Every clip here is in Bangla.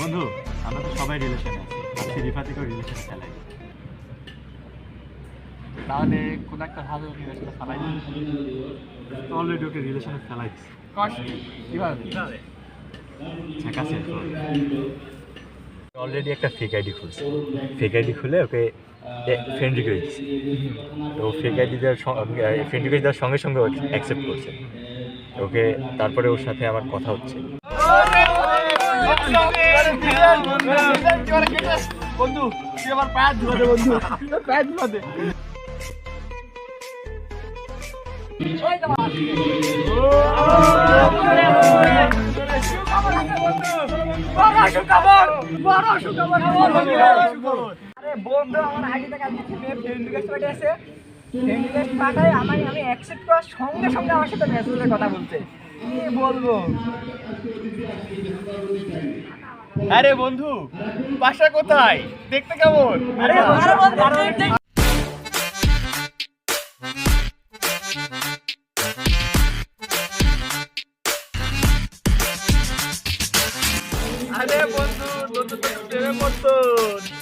বন্ধু আমরা তো সবাই রিলেশনে আছি, ভাবছি রিফাতিকেও রিলেশনে ফেলাই। তাহলে কোন একটা ভালো রিলেশনে ফেলাই অলরেডি ওকে রিলেশনে ফেলাই দিচ্ছি। কিভাবে আছে অলরেডি একটা ফেক আইডি খুলছে, ফেক আইডি খুলে ওকে ফ্রেন্ড রিকোয়েস্ট দিচ্ছি। তো ফেক আইডি দেওয়ার ফ্রেন্ড রিকোয়েস্ট দেওয়ার সঙ্গে সঙ্গে অ্যাকসেপ্ট করছে ওকে। তারপরে ওর সাথে আমার কথা হচ্ছে। বন্ধু তুই আমার পায়ে ধুয়া দে, বন্ধু পায়ে ধুয়া দে। বন্ধু আমার আইডি থেকে ফ্রেন্ড রিকোয়েস্ট পাঠিয়েছে, ফ্রেন্ড রিকোয়েস্ট পাঠায় আমি অ্যাকসেপ্ট করার সঙ্গে সঙ্গে আমার সাথে মেসেজে কথা বলছে। কি বলবো? আরে বন্ধু বাসা কোথায়, দেখতে কেমন? আরে আরে বন্ধু তোর তো প্রেমে পড়তো,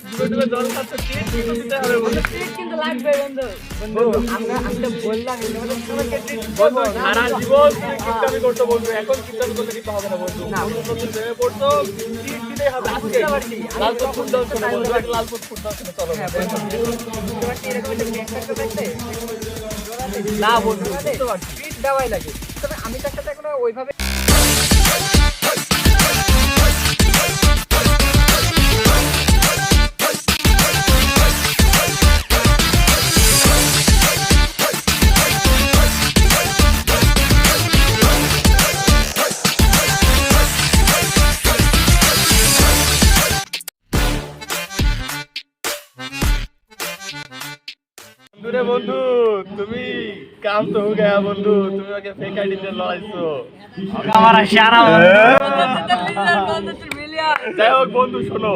ডুবে ডুবে জল খাচ্ছ, টিট দিতে হবে বন্ধু। কিন্তু লাগবে বন্ধু। বন্ধু আমি তো বললাম বন্ধু সারা জীবন তুই কিপটামি করতো বন্ধু, এখন কিপটামি করতে দিতে হবে না বন্ধু। বন্ধু তোর তো প্রেমে পড়তো, টিট দিতেই হবে আজকে। লালপুর ফুট দাও শোনো বন্ধু, লালপুর ফুট দাও শোনো, চলো। না বন্ধু ট্রিট দেওয়াই লাগে, তবে আমি তার সাথে এখনো ওইভাবে রে বন্ধু, তুমি কাম তো হয়ে গয়া বন্ধু, তুমি ওকে ফেক আইডি তে লড়াইছো। আমার সারা যাই হোক বন্ধু শোনো,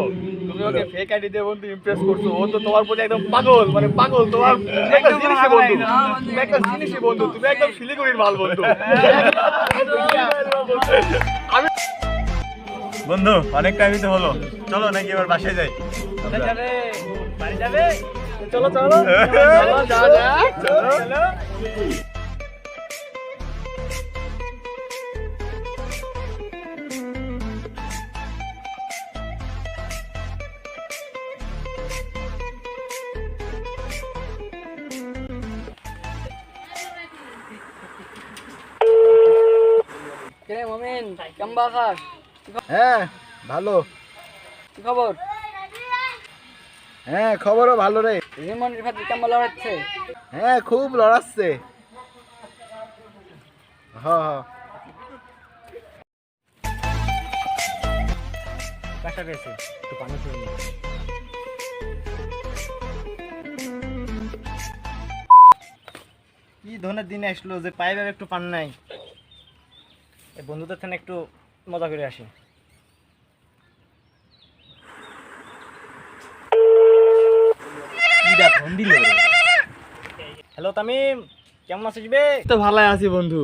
তুমি ওকে ফেক আইডি দিয়ে বন্ধু ইমপ্রেস করছো, ও তো তোমার প্রতি একদম পাগল, মানে পাগল। তোমার একটা জিনিসই বন্ধু, তুমি একটা জিনিসই বন্ধু, তুমি একদম শিলিগুড়ির মাল বন্ধু। আমি বন্ধু অনেক টাইমই তো হলো, চলো নাকি এবার বাসায় যাই। যাবে বাড়ি যাবে, চলো চলো চলো যা যা চলো। কে মোমেন কেমন বাসাস? হ্যাঁ ভালো, কি খবর? হ্যাঁ খবরও ভালো রে। রিমন রিফাত কেমন লড়াচ্ছে? হ্যাঁ খুব লড়াচ্ছে। হ্যাঁ হ্যাঁ কাটা গেছে, একটু পানি খেয়ে নিই। কি ধরনের দিন আসলো যে পায়ে ভাবে একটু পান নাই। এই বন্ধুদের থেকে একটু মজা করে আসি। হ্যালো তামিম, কেমন আছিস বে? তো ভালোই আছি বন্ধু।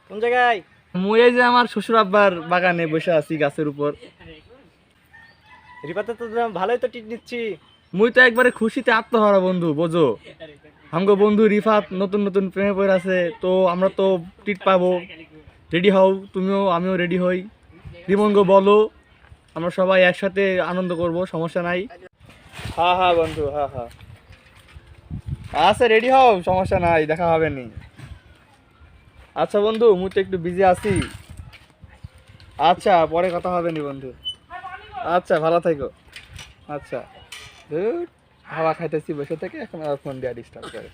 কোন জায়গায়? মুই এই যে আমার শ্বশুর আব্বার বাগানে বসে আছি গাছের উপর। রিপাতে তো ভালোই তো টিট নিচ্ছি। মুই তো একবারে খুশিতে আত্মহারা বন্ধু, বোঝো। আমগো বন্ধু রিফাত নতুন নতুন প্রেমে পড়ে আছে, তো আমরা তো টিট পাবো। রেডি হও, তুমিও আমিও রেডি হই। রিমনগো বলো, আমরা সবাই একসাথে আনন্দ করব, সমস্যা নাই। হ্যাঁ হ্যাঁ বন্ধু, হ্যাঁ হ্যাঁ আচ্ছা রেডি হও, সমস্যা নাই, দেখা হবে নি। আচ্ছা বন্ধু মুই তো একটু বিজি আছি। আচ্ছা পরে কথা হবে নি বন্ধু। আচ্ছা ভালো থেকো। আচ্ছা হাওয়া খাইতেছি বসে থেকে, এখন আর ফোন দেওয়া ডিস্টার্ব করে।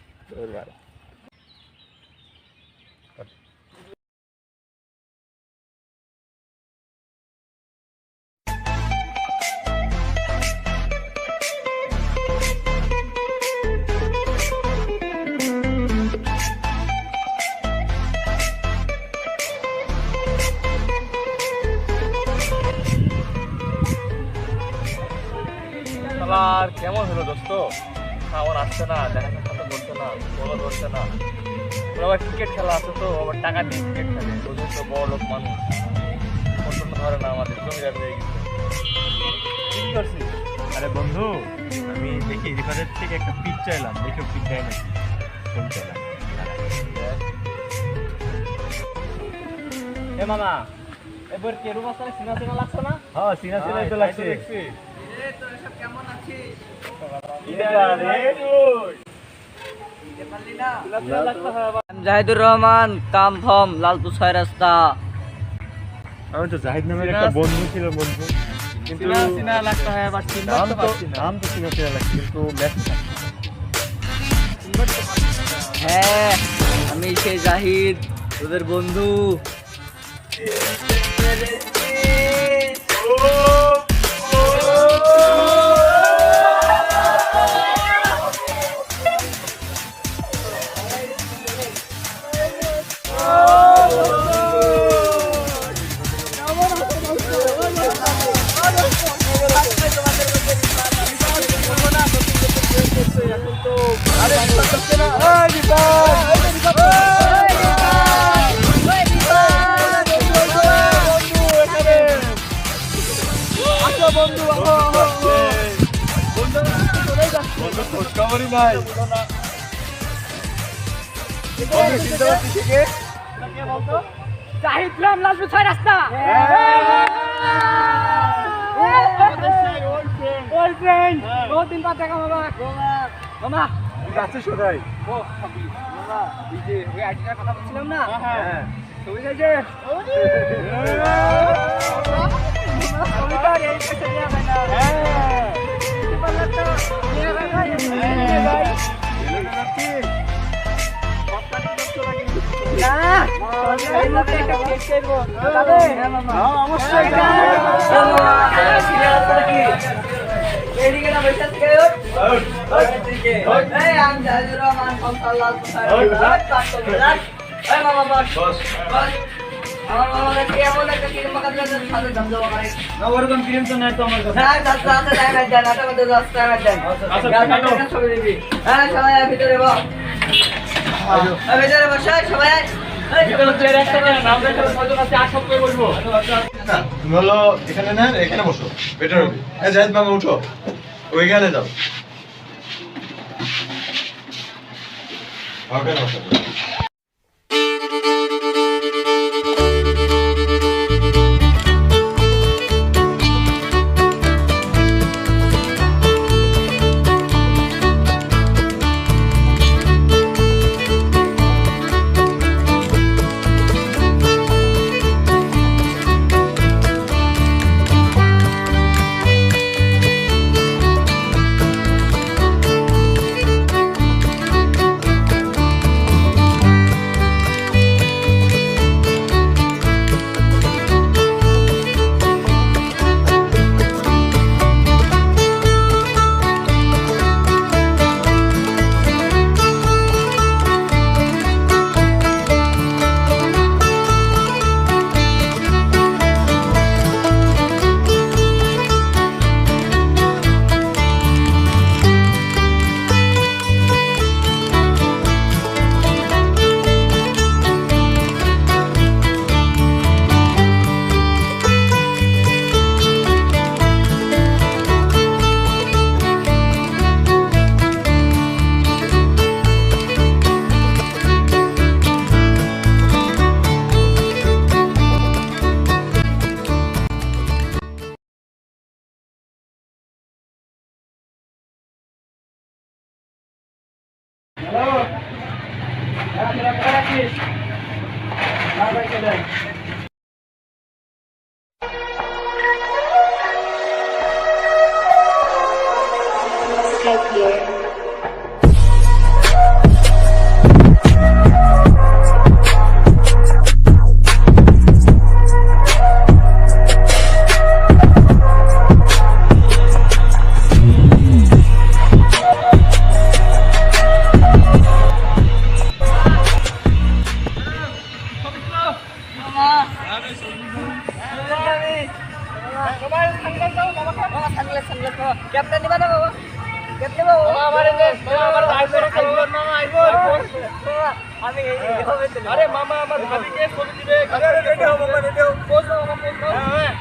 আর কেমন হলো দোস্ত? খাবার আসছে না, দেখা সাক্ষাৎ করছে না, বলো ধরছে না। ওর আবার ক্রিকেট খেলা আছে, তো আবার টাকা দিয়ে ক্রিকেট খেলে, ওদের তো বড় লোক মানুষ, পারে না আমাদের জমিদার হয়ে গেছে। কি করছিস? আরে বন্ধু, আমি দেখি রিফাতের থেকে একটা পিক চাইলাম, দেখি পিক দেয় নাকি। ফোন চাইলাম। এ মামা, এবার কেরু মাস্টারে সিনা সিনা লাগছে না? হ্যাঁ, সিনা সিনাই তো লাগছে। দেখছি। কেমন আছিস? জাহিদুর রহমান, কাম ফম, লালপুর 6 রাস্তা। আমি তো জাহিদ নামের একটা বন্ধু ছিল বন্ধু, কিন্তু সিনা সিনা লাগতে হয় আবার চিনতে নাম তো পারছি না। নাম তো সিনা সিনা লাগছে, কিন্তু লেখা হ্যাঁ, আমি সেই জাহিদ, তোদের বন্ধু। খোঁজখবরই নাই। জাহিদ রাম, লালপুর 6 রাস্তা। ওই ফ্রেন্ড, বহুত দিন পর দেখা মামা। মামা, যাচ্ছে সদাই। মামা, এই যে ওই আইডিটার কথা বলছিলাম না? হ্যাঁ, তুমি যে যে ওরকম ক্রিম তো নাই তো আমার কাছে। তুমি হলো এখানে না, এখানে বসো, বেটার হবে। জাহিদ মামা উঠো, ওইখানে যাও। ওখানে বসো। ক্যাপ্টেন নিবা না বাবা? ক্যাপ্টেন বাবা আমারে দে, আমার আইফোন আইফোন মামা আইফোন। আমি এই হবে তো। আরে মামা আমার ভাবিকে ছবি দিবে। আরে রেডি হও মামা, রেডি হও। পোজ দাও মামা, পোজ দাও। হ্যাঁ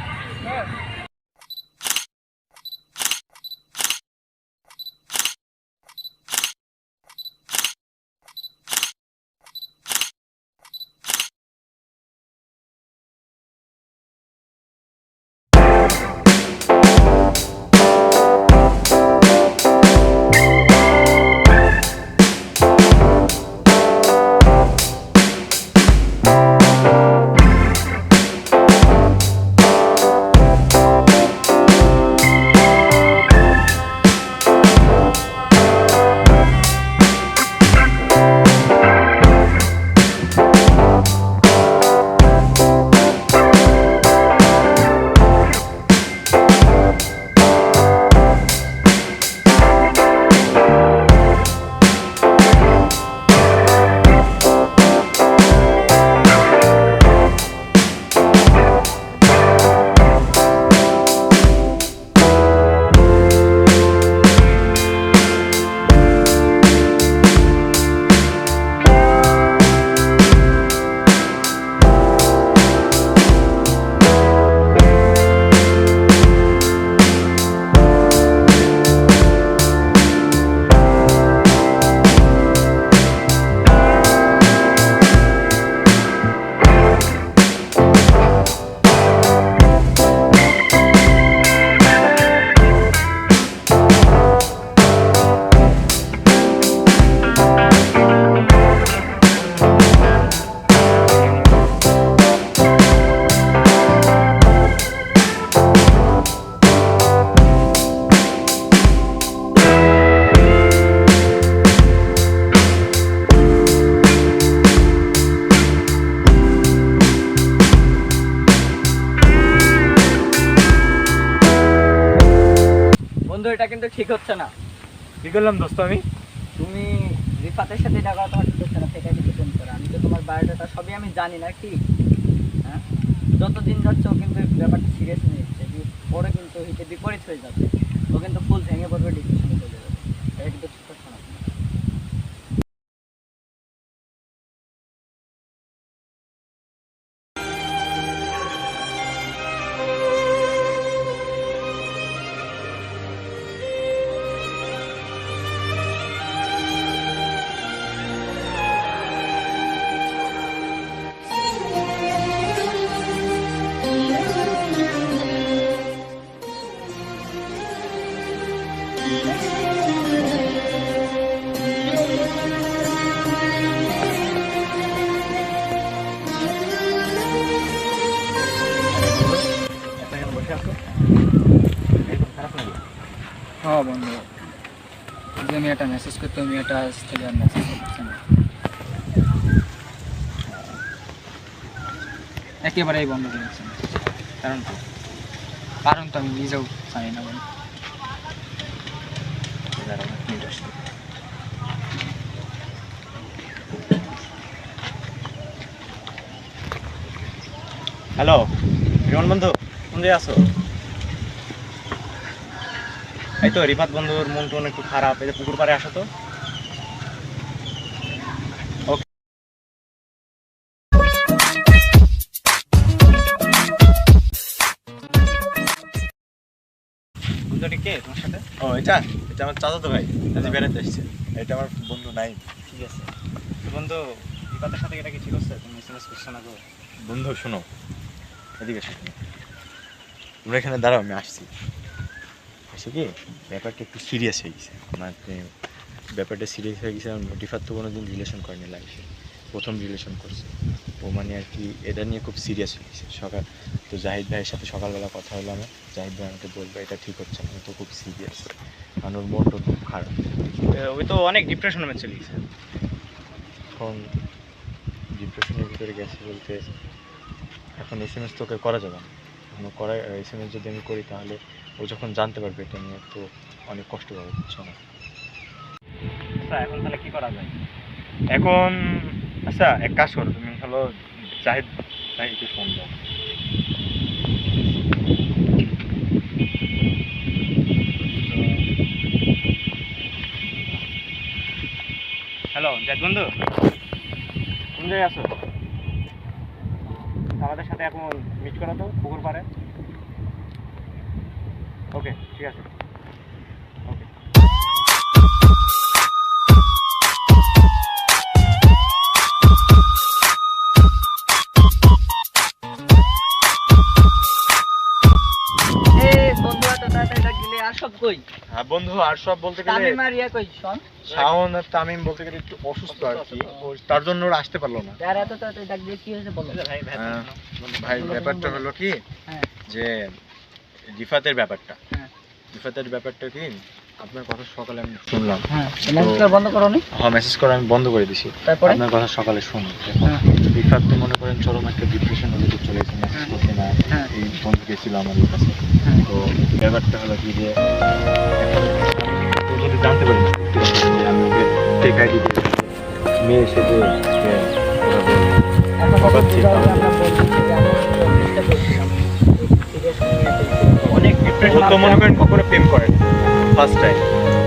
বন্ধু এটা কিন্তু ঠিক হচ্ছে না। কি করলাম দোস্ত আমি? তুমি রিফাতের সাথে এটা করা তোমার ঠিক হচ্ছে না, থেকে কিছু ফোন করে। আমি তো তোমার বায়োডাটা সবই আমি জানি না কি, হ্যাঁ? যতদিন যাচ্ছে ও কিন্তু ব্যাপারটা সিরিয়াস নিচ্ছে, পরে কিন্তু হিতে বিপরীত হয়ে যাচ্ছে, ও কিন্তু ফুল ভেঙে পড়বে, ডিসকাশনে চলে যাবে। এটা কিন্তু ঠিক হচ্ছে না। এখানে বসে আছো, একদম খারাপ লাগে। হ্যাঁ বন্ধু, যে আমি একটা মেসেজ করতে, আমি এটা আজ থেকে আর মেসেজ করছি না, একেবারেই বন্ধ করে দিচ্ছি। কারণ কি? কারণ তো আমি নিজেও জানি না বন্ধু। দাঁড়াও, এক মিনিট আসছি। হ্যালো রিমন বন্ধু, কোন জায়গায় আছো? এই তো রিফাত বন্ধুর মন টন একটু খারাপ, এই যে পুকুর পাড়ে আসো তো। ওকে। বন্ধুটি কে তোমার সাথে? ও এটা আমার চাচাতো ভাই, আজ বেড়াতে এসেছে। এটা আমার বন্ধু নাই। ঠিক আছে তো বন্ধু, রিফাতের সাথে এটা কি ঠিক হচ্ছে? তুমি এসএমএস করছো না গো? বন্ধু শোনো, এদিকে এসো। তোমরা এখানে দাঁড়াও, আমি আসছি। আসে কি ব্যাপারটা একটু সিরিয়াস হয়ে গেছে, মানে ব্যাপারটা সিরিয়াস হয়ে গেছে। রিফাত তো কোনো দিন রিলেশন করেনি লাইফে, প্রথম রিলেশন করছে ও, মানে আর কি এটা নিয়ে খুব সিরিয়াস হয়ে গেছে। তো জাহিদ ভাইয়ের সাথে সকালবেলা কথা হলো আমার, জাহিদ ভাই আমাকে বলবো এটা ঠিক হচ্ছে না, ও তো খুব সিরিয়াস, কারণ ওর মনটা খুব খারাপ। ওই তো অনেক ডিপ্রেশনে চলে গেছে। এখন ডিপ্রেশনের ভিতরে গেছে বলতে, এখন এসএমএস তো ওকে করা যাবে না। করা এসএমএস যদি আমি করি তাহলে ও যখন জানতে পারবে এটা নিয়ে তো অনেক কষ্ট পাবে, বুঝছো না? আচ্ছা এখন তাহলে কি করা যায়? এখন আচ্ছা এক কাজ করো, তুমি হলো জাহিদ ভাইকে ফোন দাও। হ্যালো জাহিদ বন্ধু, কোন জায়গায় আছো? আমাদের সাথে এখন মিট করা তো পুকুর পাড়ে। ওকে ঠিক আছে, ওকে। বন্ধু এত তাড়াতাড়ি ডাক দিলে আর সব কই? হ্যাঁ বন্ধু, আর সব বলতে গেলে তামিম আর ইয়া কই? শোন, শাওন আর তামিম বলতে গেলে একটু অসুস্থ আর কি, তার জন্য ওরা আসতে পারলো না। যারা এত তাড়াতাড়ি ডাক দিয়ে কি হয়েছে বলো? ভাই ব্যাপারটা হলো কি, হ্যাঁ যে রিফাতের ব্যাপারটা, হ্যাঁ রিফাতের ব্যাপারটা কি, আপনার কথা সকালে আমি শুনলাম। হ্যাঁ, মেসেজ বন্ধ করো নি? হ্যাঁ মেসেজ করে আমি বন্ধ করে দিছি। তারপরে আপনার কথা সকালে শুনুন। হ্যাঁ রিফাত তো মনে করেন চরম একটা ডিপ্রেশনের ভিতরে চলে গেছে, মেসেজ করতে না। হ্যাঁ এই বন্ধু গেছিল আমার কাছে। হ্যাঁ। তো ব্যাপারটা হলো কি যে ও যদি জানতে পারি না যে আমি ওকে টেক আইডি দিয়ে মেয়ে এসে যে এখন কথা পাচ্ছি, বুঝাও যে তাহলে- আমরা বলছি যে আমি চেষ্টা করছিলাম সিরিয়াস নিয়ে অনেক ডিপ্রেশন তো মনে করেন কখনো প্রেম করেন ফার্স্ট টাইম।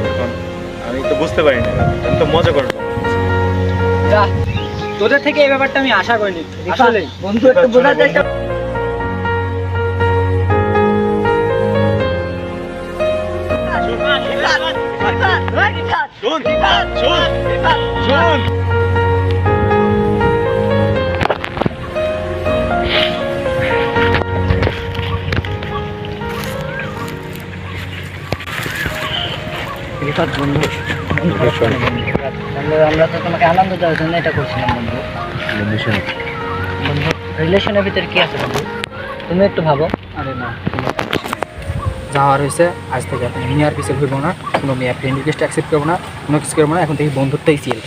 এখন আমি তো বুঝতে পারি না, আমি তো মজা করবো। যা, তোদের থেকে এই ব্যাপারটা আমি আশা করিনি আসলে। বন্ধু একটু বোঝার চেষ্টা শোন শোন শোন, রিফাত বন্ধু, আমরা তো তোমাকে আনন্দ দেওয়ার জন্য এটা করছিলাম বন্ধু। বন্ধু রিলেশনের ভিতরে কি আছে বন্ধু? তুমি একটু ভাবো। আরে না, যাওয়ার হয়েছে, আজ থেকে আপনি মেয়ার পিছিয়ে ঘুরবো না, কোনো মেয়ার ফ্রেন্ড রিকোয়েস্ট অ্যাকসেপ্ট করবো না, কোনো কিছু করবো না, এখন থেকে বন্ধুত্বই সিল।